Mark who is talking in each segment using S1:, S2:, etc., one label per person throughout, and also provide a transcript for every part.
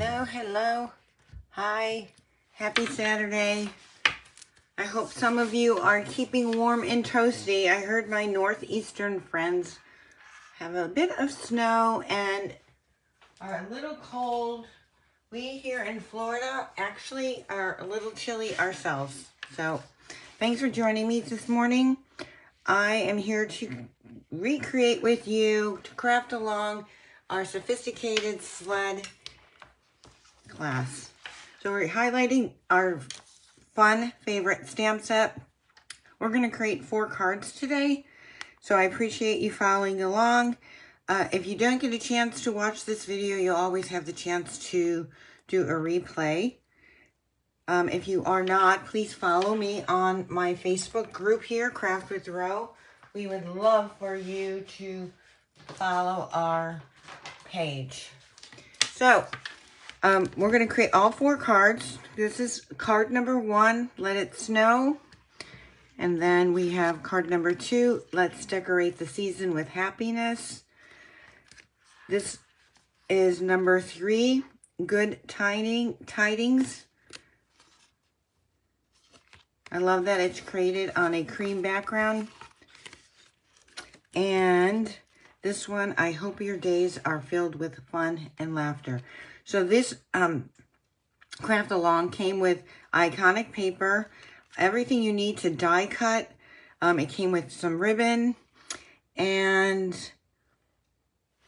S1: Hello, hello. Hi. Happy Saturday. I hope some of you are keeping warm and toasty. I heard my northeastern friends have a bit of snow and are a little cold. We here in Florida actually are a little chilly ourselves. So thanks for joining me this morning. I am here to recreate with you, to craft along our sophisticated sled class. So we're highlighting our fun favorite stamp set. We're going to create 4 cards today. So I appreciate you following along. If you don't get a chance to watch this video, you'll always have the chance to do a replay. If you are not, please follow me on my Facebook group here, Craft with Ro. We would love for you to follow our page. So, we're going to create all 4 cards. This is card number 1, Let It Snow. And then we have card number 2, Let's Decorate the Season with Happiness. This is number 3, Good Tidings. I love that it's created on a cream background. And this one, I hope your days are filled with fun and laughter. So this craft along came with Iconic paper, everything you need to die cut. It came with some ribbon and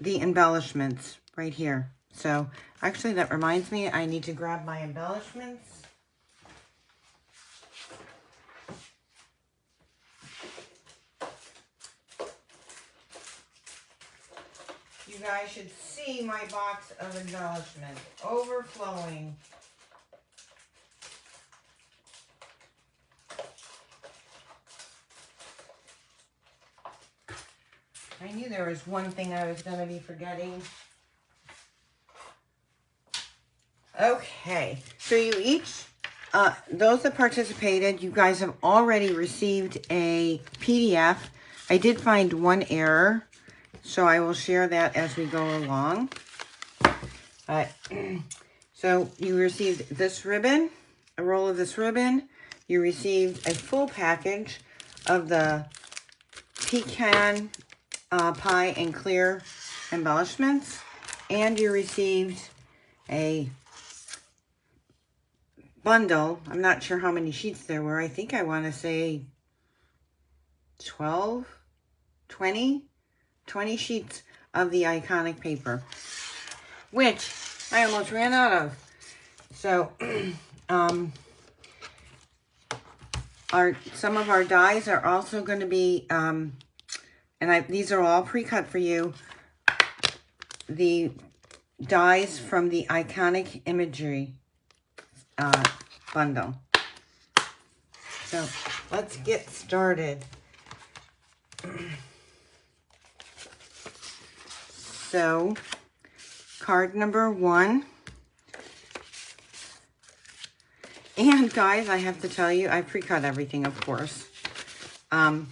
S1: the embellishments right here. So actually that reminds me, I need to grab my embellishments. You guys should see my box of embellishments overflowing. I knew there was one thing I was going to be forgetting. Okay, so you each, those that participated, you guys have already received a PDF. I did find one error, so I will share that as we go along. So you received this ribbon, a roll of this ribbon. You received a full package of the pecan pie and clear embellishments. And you received a bundle. I'm not sure how many sheets there were. I think I want to say 12, 20 sheets of the Iconic paper, which I almost ran out of. So, some of our dies are also going to be, these are all pre-cut for you, the dies from the Iconic imagery bundle. So, let's get started. So, card number 1. And guys, I have to tell you, I pre-cut everything, of course. On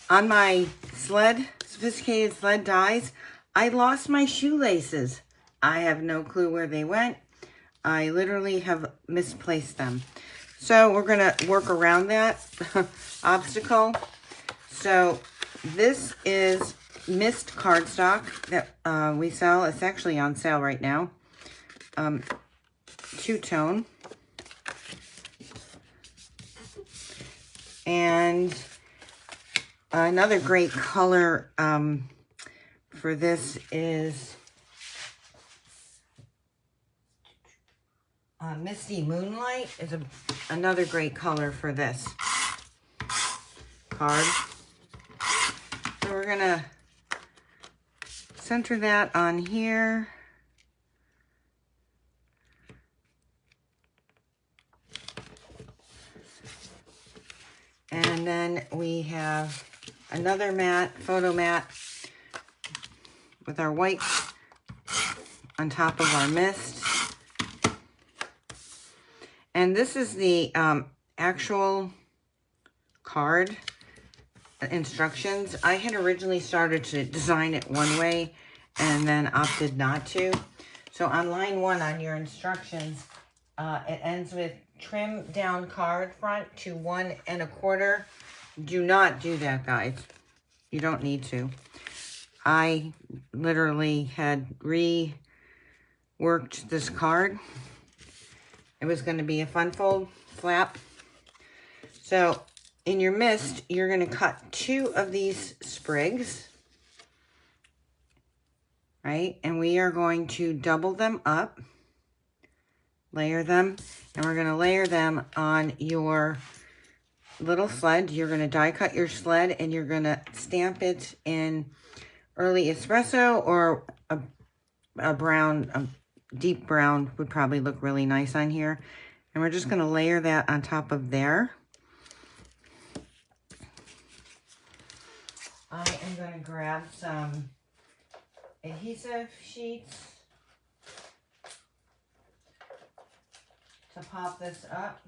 S1: my Sled, sophisticated Sled dies, I lost my shoelaces. I have no clue where they went. I literally have misplaced them. So, we're going to work around that obstacle. So, this is mist cardstock that we sell. It's actually on sale right now. Two-tone. And another great color for this is Misty Moonlight is another great color for this card. So we're going to center that on here. And then we have another mat, photo mat, with our white on top of our mist. And this is the actual card instructions. I had originally started to design it one way and then opted not to. So on line 1 on your instructions, it ends with trim down card front to 1 1/4. Do not do that, guys. You don't need to. I literally had reworked this card. It was going to be a fun fold flap. So in your mist, you're going to cut 2 of these sprigs, right? And we are going to double them up, layer them, and we're going to layer them on your little sled. You're going to die cut your sled, and you're going to stamp it in early espresso, or a brown, a deep brown would probably look really nice on here. And we're just going to layer that on top of there. I am going to grab some adhesive sheets to pop this up.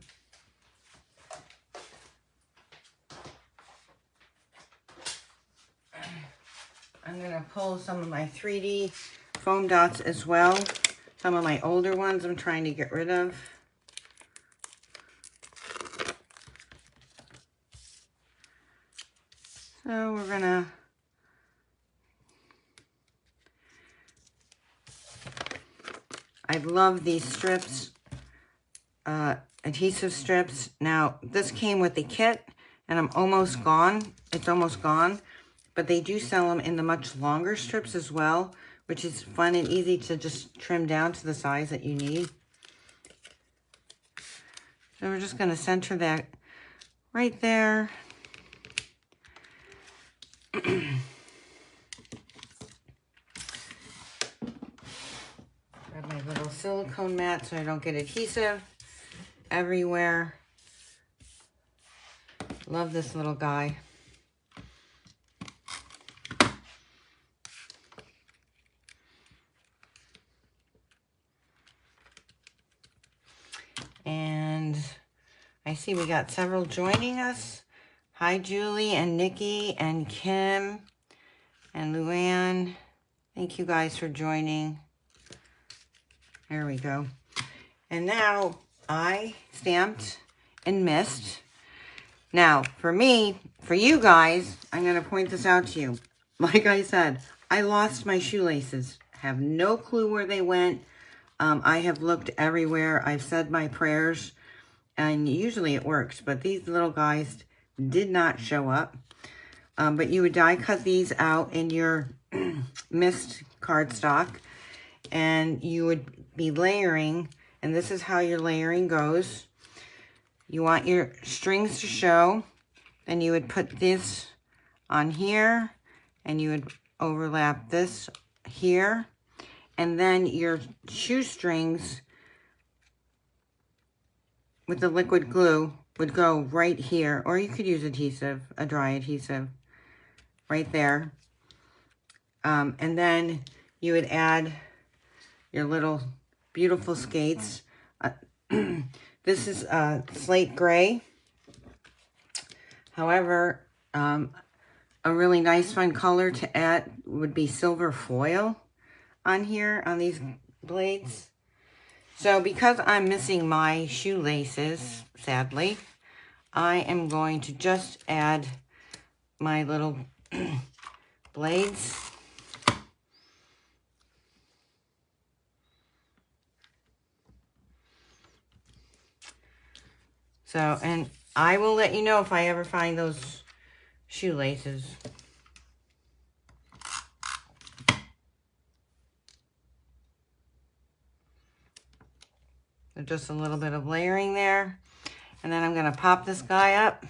S1: I'm going to pull some of my 3D foam dots as well. Some of my older ones I'm trying to get rid of. So we're going to I love these strips, adhesive strips. Now, this came with the kit, and I'm almost gone. It's almost gone. But they do sell them in the much longer strips as well, which is fun and easy to just trim down to the size that you need. So we're just going to center that right there. Grab my little silicone mat so I don't get adhesive everywhere. Love this little guy. And I see we got several joining us. Hi, Julie and Nikki and Kim and Luann. Thank you guys for joining. There we go. And now I stamped and mist. Now, for me, for you guys, I'm going to point this out to you. Like I said, I lost my shoelaces. Have no clue where they went. I have looked everywhere. I've said my prayers, and usually it works, but these little guys did not show up. But you would die cut these out in your mist cardstock, and you would be layering, and this is how your layering goes. You want your strings to show, then you would put this on here, and you would overlap this here. And then your shoestrings with the liquid glue would go right here. Or you could use adhesive, a dry adhesive, right there. And then you would add your little beautiful skates. This is slate gray. However, a really nice fun color to add would be silver foil on here, on these blades. So because I'm missing my shoelaces, sadly, I am going to just add my little blades. So, and I will let you know if I ever find those shoelaces. So just a little bit of layering there. And then I'm going to pop this guy up.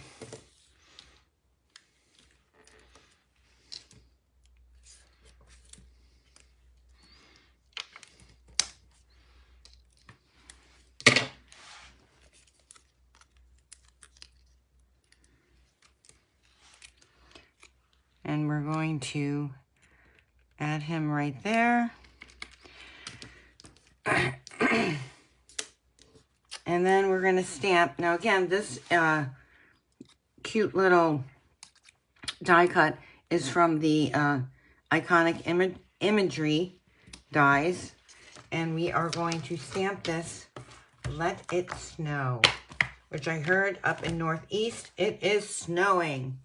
S1: And we're going to add him right there. And then we're going to stamp. Now again, this cute little die cut is from the Iconic Imagery dies. And we are going to stamp this, Let It Snow, which I heard up in Northeast, it is snowing.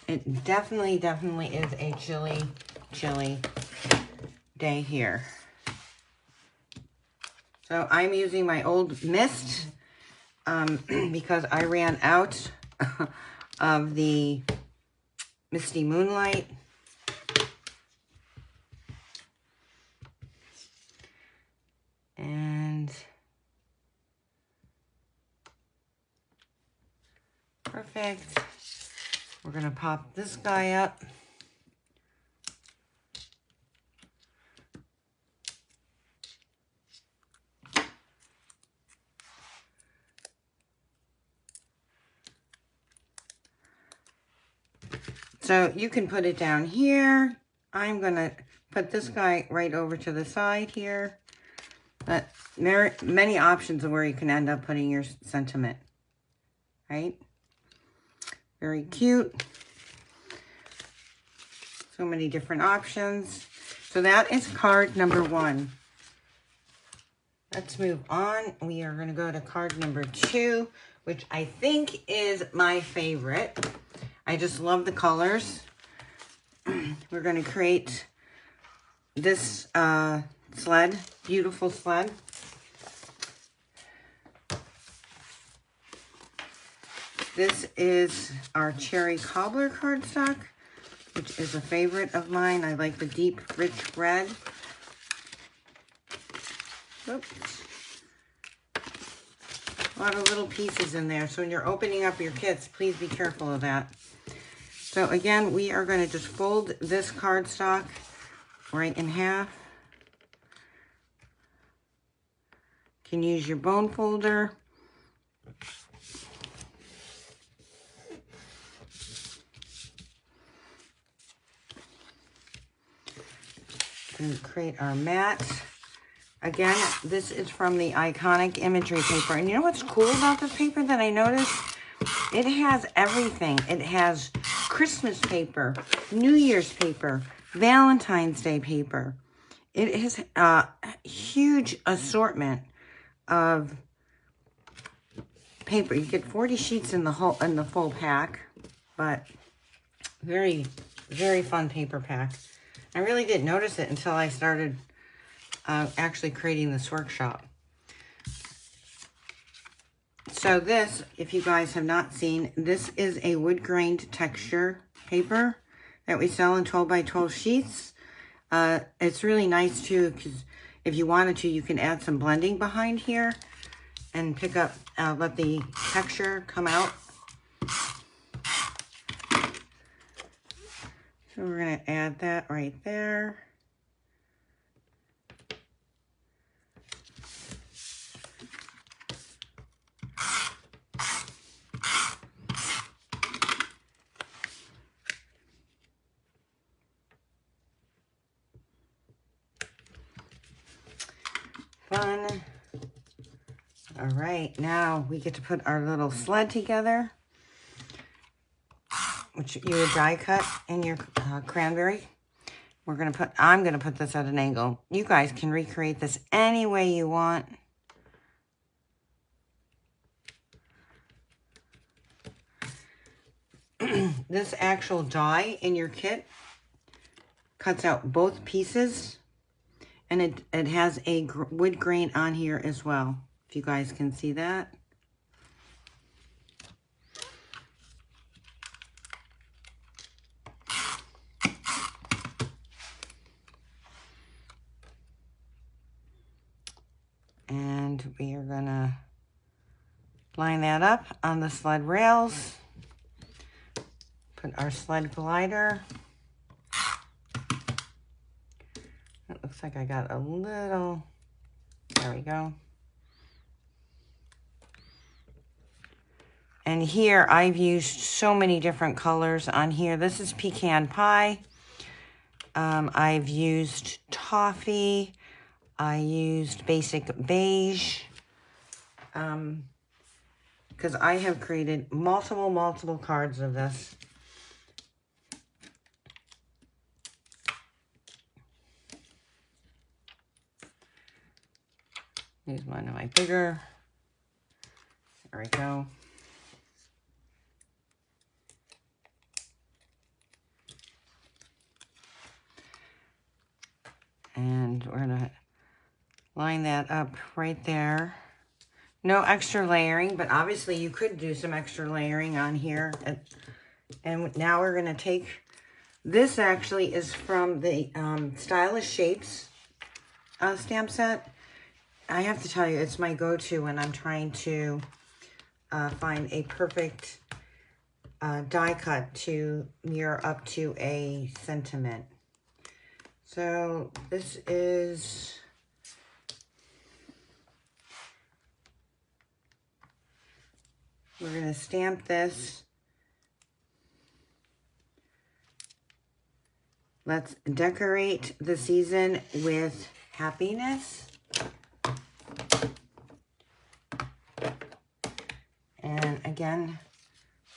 S1: It definitely is a chilly day here. So I'm using my old mist because I ran out of the Misty Moonlight. And perfect. We're going to pop this guy up. So you can put it down here. I'm going to put this guy right over to the side here. But there are many options of where you can end up putting your sentiment. Right? Very cute. So many different options. So that is card number 1. Let's move on. We are going to go to card number 2, which I think is my favorite. I just love the colors. We're going to create this sled, beautiful sled. This is our Cherry Cobbler cardstock, which is a favorite of mine. I like the deep, rich red. Oops. A lot of little pieces in there. So when you're opening up your kits, please be careful of that. So again, we are going to just fold this cardstock right in half. You can use your bone folder. And create our mat. Again, this is from the Iconic imagery paper. And you know what's cool about this paper that I noticed? It has everything. It has Christmas paper, New Year's paper, Valentine's Day paper. It is a huge assortment of paper. You get 40 sheets in the full pack, but very, very fun paper pack. I really didn't notice it until I started actually creating this workshop. So this, if you guys have not seen, this is a wood-grained texture paper that we sell in 12 by 12 sheets. It's really nice too, because if you wanted to, you can add some blending behind here and pick up, let the texture come out. So we're going to add that right there. Fun. All right, now we get to put our little sled together, which you would die cut in your cranberry. I'm gonna put this at an angle. You guys can recreate this any way you want. This actual die in your kit cuts out both pieces, and it has a wood grain on here as well, if you guys can see that. And we are gonna line that up on the sled rails. Put our sled glider. It looks like I got a little, there we go. And here I've used so many different colors on here. This is pecan pie. I've used toffee. I used basic beige. Because I have created multiple cards of this. Use one of my bigger. There we go. And we're gonna line that up right there. No extra layering, but obviously you could do some extra layering on here. And now we're gonna take, this actually is from the Stylish Shapes stamp set. I have to tell you, it's my go-to when I'm trying to find a perfect die cut to mirror up to a sentiment. So this is, we're going to stamp this. Let's decorate the season with happiness. And again,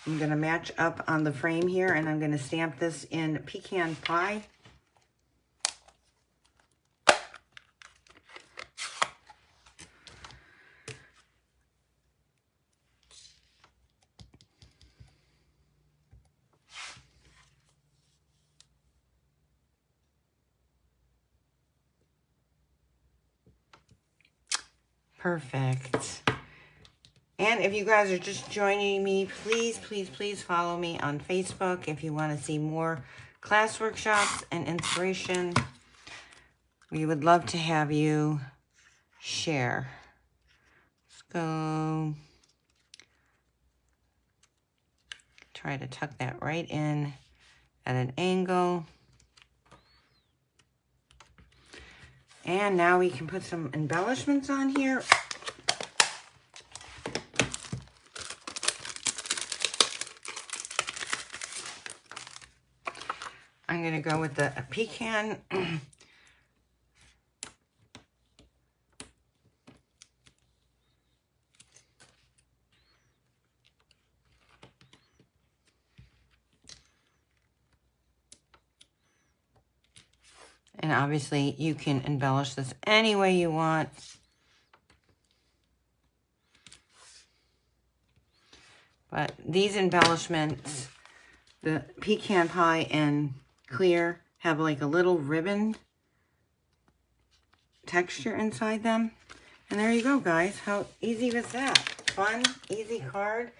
S1: I'm going to match up on the frame here, and I'm going to stamp this in Pecan Pie. Perfect. And if you guys are just joining me, please, please, please follow me on Facebook if you want to see more class workshops and inspiration. We would love to have you share. Let's go. Try to tuck that right in at an angle. And now we can put some embellishments on here. I'm going to go with the pecan. And obviously you can embellish this any way you want. But these embellishments, the pecan pie and clear, have like a little ribbon texture inside them. And there you go, guys. How easy was that? Fun, easy card.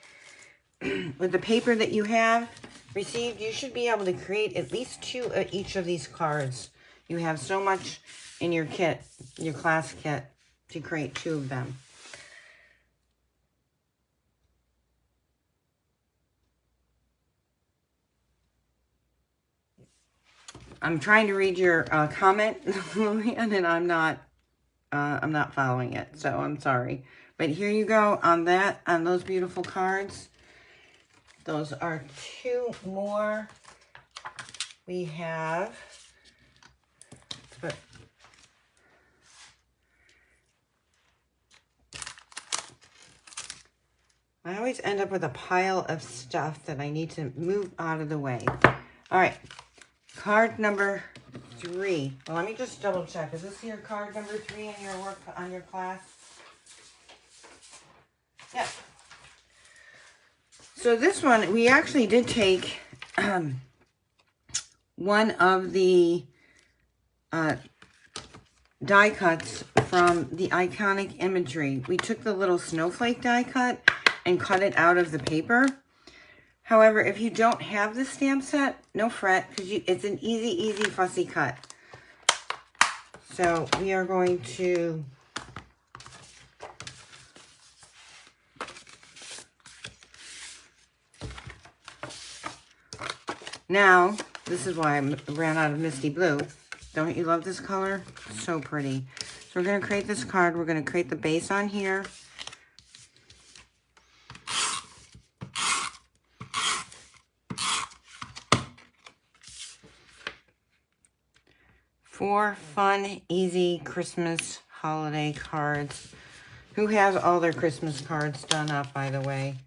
S1: With the paper that you have received, you should be able to create at least 2 of each of these cards. You have so much in your kit, your class kit, to create 2 of them. I'm trying to read your comment, Lillian, and I'm not following it, so I'm sorry. But here you go on that, on those beautiful cards. Those are 2 more. We have, but I always end up with a pile of stuff that I need to move out of the way. All right, card number 3. Well, let me just double check. Is this your card number 3 in your work, on your class? Yeah. So this one, we actually did take one of the die cuts from the Iconic Imagery. We took the little snowflake die cut and cut it out of the paper. However, if you don't have the stamp set, no fret, because it's an easy fussy cut. So we are going to now, this is why I ran out of Misty Blue. Don't you love this color? So pretty. So we're going to create this card. We're going to create the base on here. Four fun, easy Christmas holiday cards. Who has all their Christmas cards done up, by the way?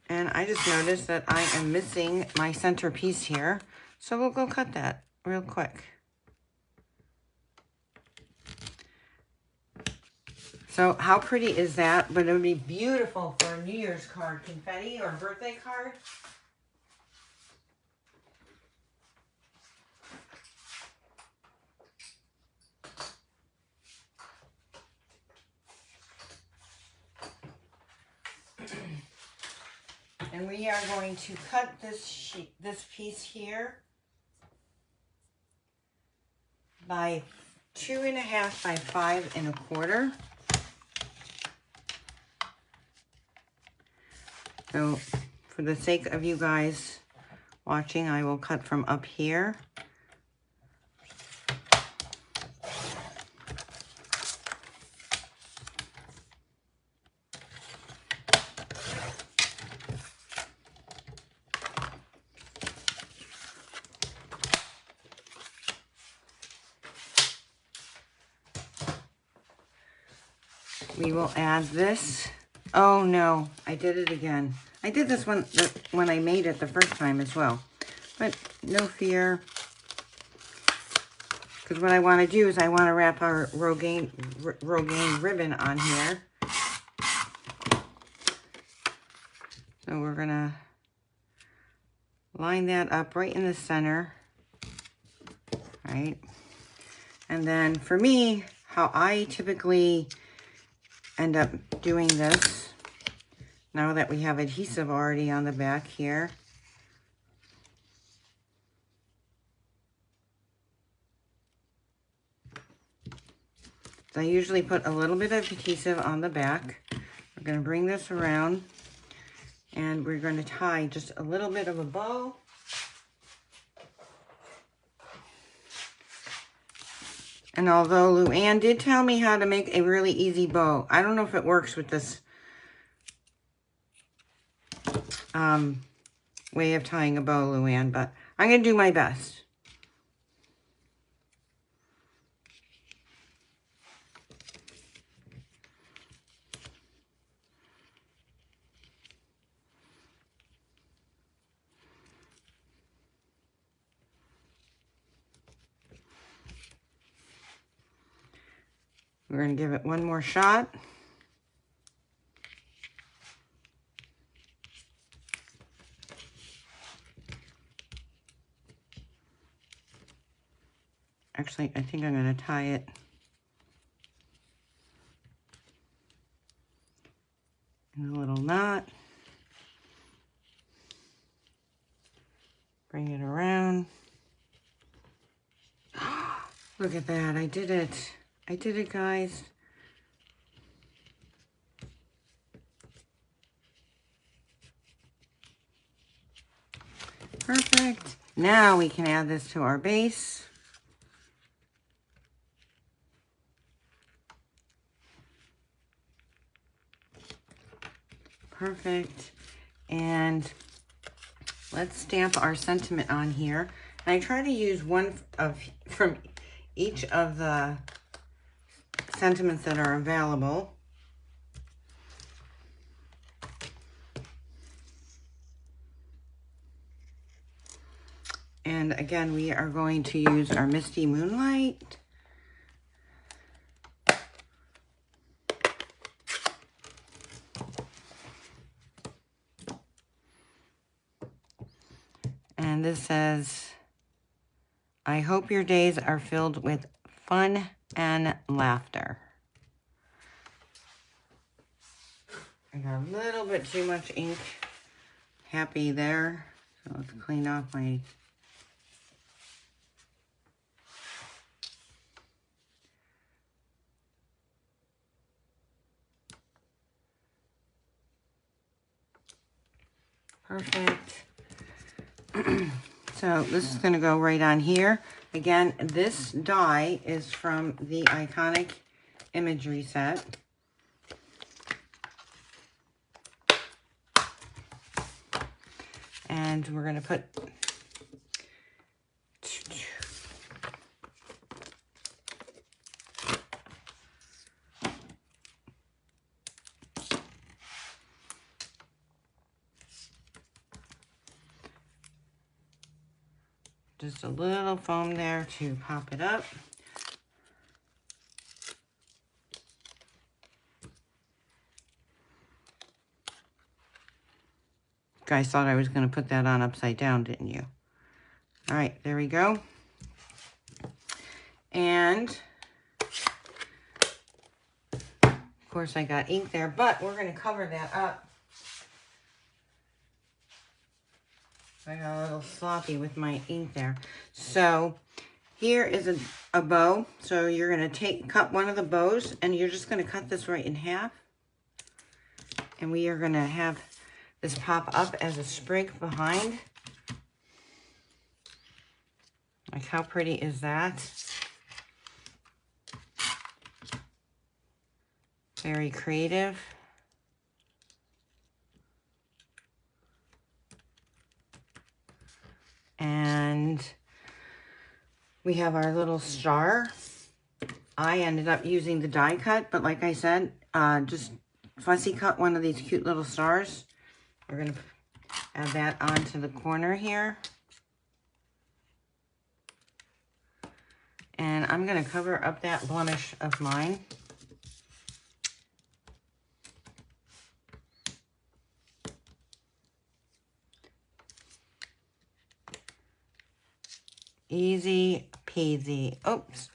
S1: And I just noticed that I am missing my centerpiece here. So we'll go cut that real quick. So how pretty is that? But it would be beautiful for a New Year's card, confetti, or birthday card. And we are going to cut this piece here by 2.5 by 5.25. So for the sake of you guys watching, I will cut from up here. We will add this. Oh no, I did it again. I did this one when I made it the first time as well. But no fear. Because what I want to do is I want to wrap our Rogaine ribbon on here. So we're going to line that up right in the center. Right? And then for me, how I typically end up doing this, now that we have adhesive already on the back here, so I usually put a little bit of adhesive on the back. We're going to bring this around and we're going to tie just a little bit of a bow. And although Luann did tell me how to make a really easy bow, I don't know if it works with this way of tying a bow, Luann, but I'm going to do my best. We're going to give it one more shot. Actually, I think I'm going to tie it in a little knot. Bring it around. Look at that. I did it. I did it, guys. Perfect. Now we can add this to our base. Perfect. And let's stamp our sentiment on here. And I try to use one from each of the sentiments that are available. And again, we are going to use our Misty Moonlight. And this says, I hope your days are filled with fun and laughter. I got a little bit too much ink happy there. So let's clean off my... Perfect. So this is going to go right on here. Again, this die is from the Iconic Imagery set. And we're going to put just a little foam there to pop it up. guys thought I was going to put that on upside down, didn't you? All right, there we go. And of course I got ink there, but we're going to cover that up. I got a little sloppy with my ink there. So here is a bow. So you're going to cut one of the bows, and you're just going to cut this right in half. And we are going to have this pop up as a sprig behind. Like, how pretty is that? Very creative. And we have our little star. I ended up using the die cut, but like I said, just fussy cut one of these cute little stars. We're going to add that onto the corner here. And I'm going to cover up that blemish of mine. Easy peasy. Oops.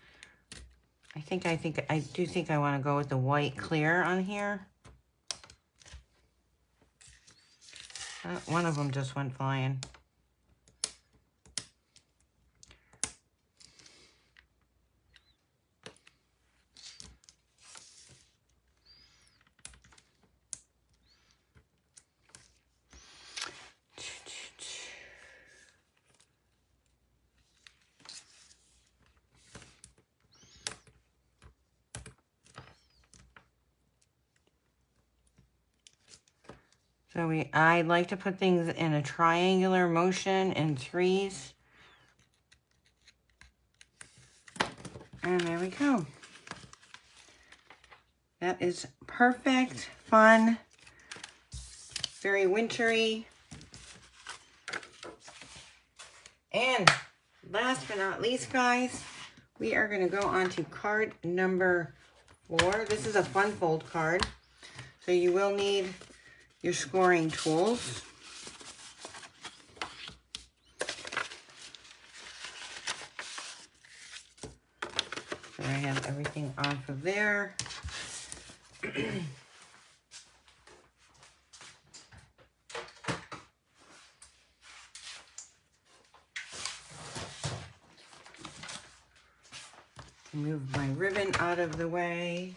S1: I do think I want to go with the white clear on here. One of them just went flying. So I like to put things in a triangular motion in threes. And there we go. That is perfect, fun, very wintry. And last but not least, guys, we are going to go on to card number 4. This is a fun fold card. So you will need your scoring tools. So I have everything off of there. Move my ribbon out of the way.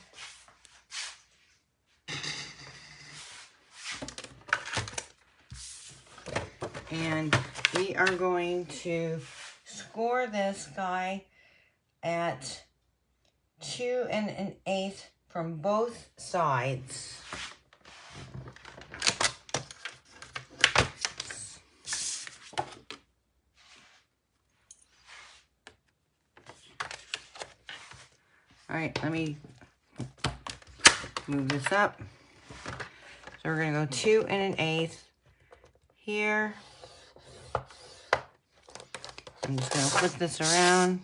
S1: And we are going to score this guy at 2 1/8 from both sides. All right, let me move this up. So we're going to go 2 1/8 here. I'm just going to flip this around.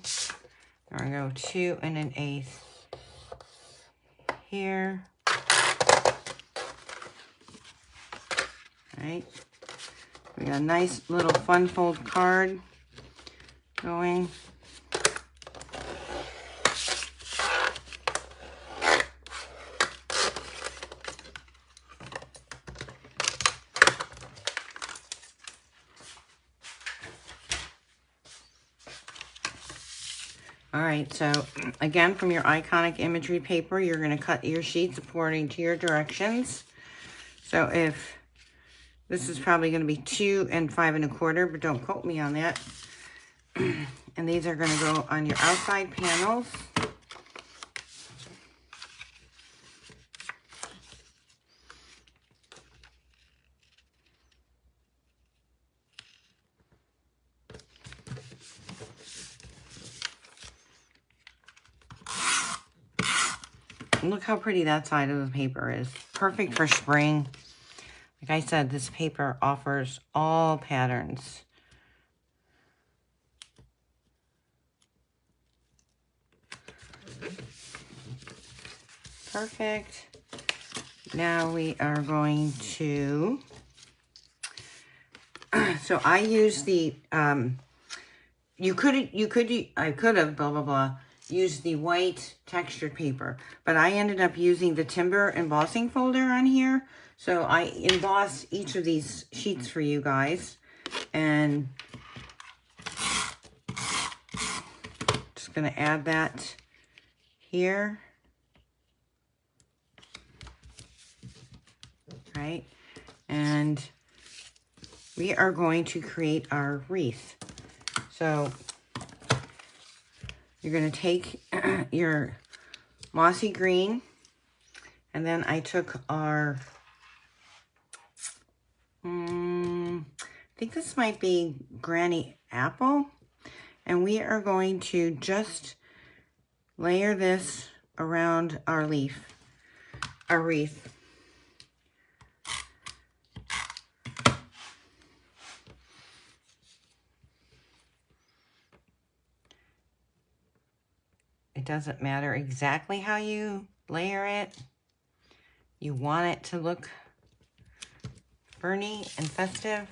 S1: We're going to go 2 1/8 here. All right. We got a nice little fun fold card going. All right, so again, from your Iconic imagery paper, you're going to cut your sheets according to your directions. So if this is probably going to be 2 5 1/4, but don't quote me on that. And these are going to go on your outside panels. Look how pretty that side of the paper is. Perfect for spring. Like I said, this paper offers all patterns. Perfect. Now we are going to So I use the, I could have, blah, blah, blah, used the white textured paper. But I ended up using the timber embossing folder on here. So I embossed each of these sheets for you guys. And just going to add that here. Right? And we are going to create our wreath. So you're going to take your mossy green, and then I took our, I think this might be Granny Apple, and we are going to just layer this around our leaf, our wreath. It doesn't matter exactly how you layer it. You want it to look ferny and festive.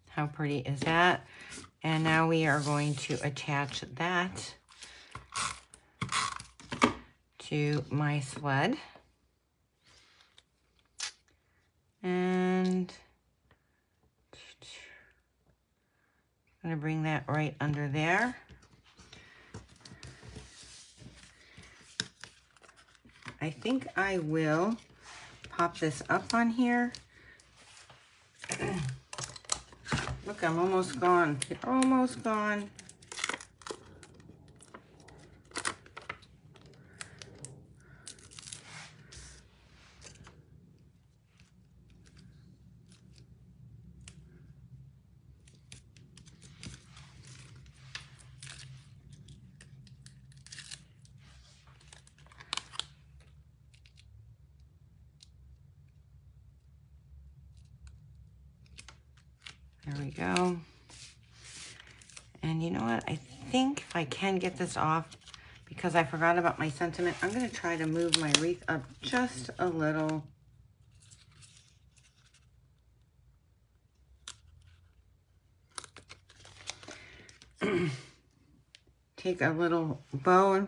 S1: How pretty is that? And now we are going to attach that to my sled. And I'm going to bring that right under there. I think I will pop this up on here. Look, I'm almost gone. You're almost gone. There we go. And you know what? I think if I can get this off, because I forgot about my sentiment, I'm going to try to move my wreath up just a little. Take a little bow,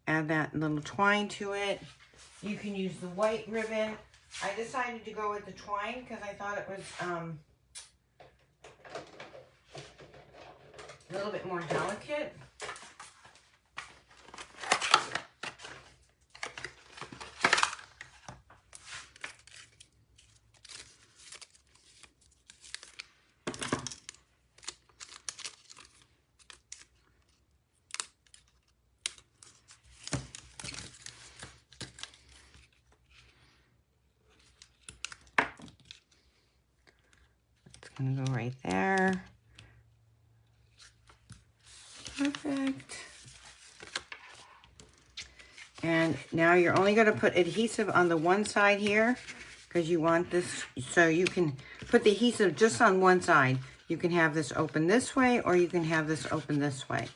S1: add that little twine to it. You can use the white ribbon. I decided to go with the twine because I thought it was a little bit more delicate. It's going to go right there. Perfect. And now you're only going to put adhesive on the one side here because you want this, so you can put the adhesive just on one side. You can have this open this way or you can have this open this way.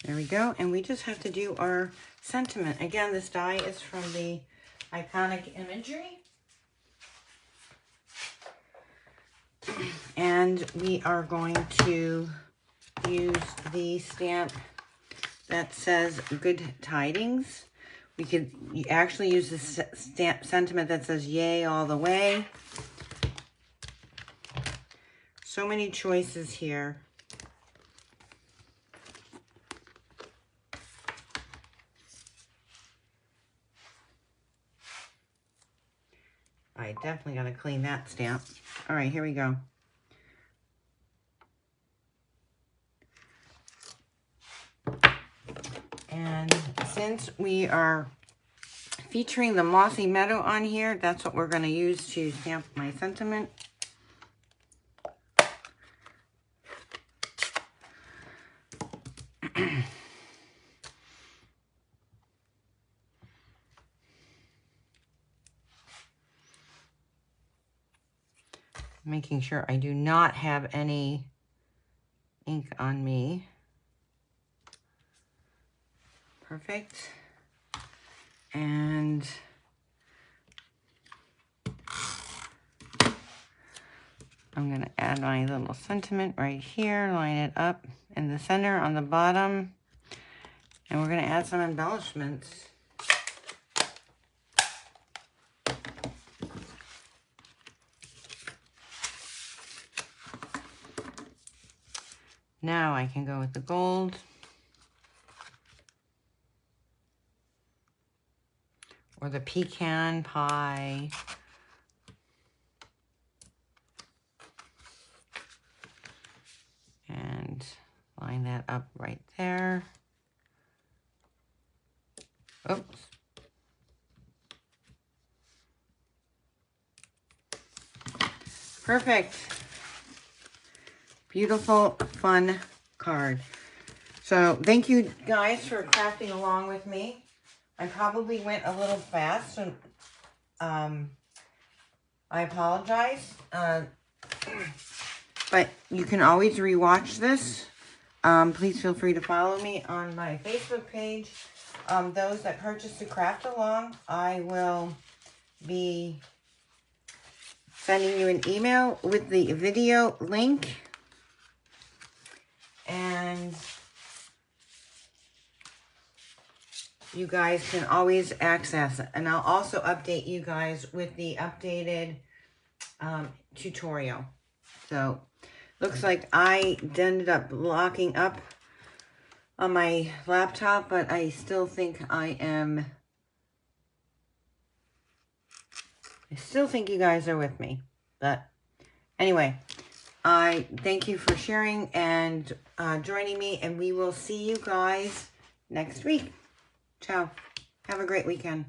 S1: There we go, and we just have to do our sentiment. Again, this die is from the Iconic Imagery. And we are going to use the stamp that says Good Tidings. We could actually use the stamp sentiment that says Yay all the way. So many choices here. I definitely got to clean that stamp. All right, here we go. And since we are featuring the Mossy Meadow on here, that's what we're going to use to stamp my sentiment. Making sure I do not have any ink on me. Perfect. And I'm going to add my little sentiment right here, line it up in the center on the bottom, and we're going to add some embellishments. Now I can go with the gold. Or the pecan pie. And line that up right there. Oops. Perfect. Beautiful, fun card. So thank you guys for crafting along with me. I probably went a little fast, so I apologize. But you can always rewatch this. Please feel free to follow me on my Facebook page. Those that purchase the craft along, I will be sending you an email with the video link. And you guys can always access it. And I'll also update you guys with the updated tutorial. So, looks like I ended up locking up on my laptop, but I still think I still think you guys are with me. But anyway, I thank you for sharing and joining me, and we will see you guys next week. Ciao. Have a great weekend.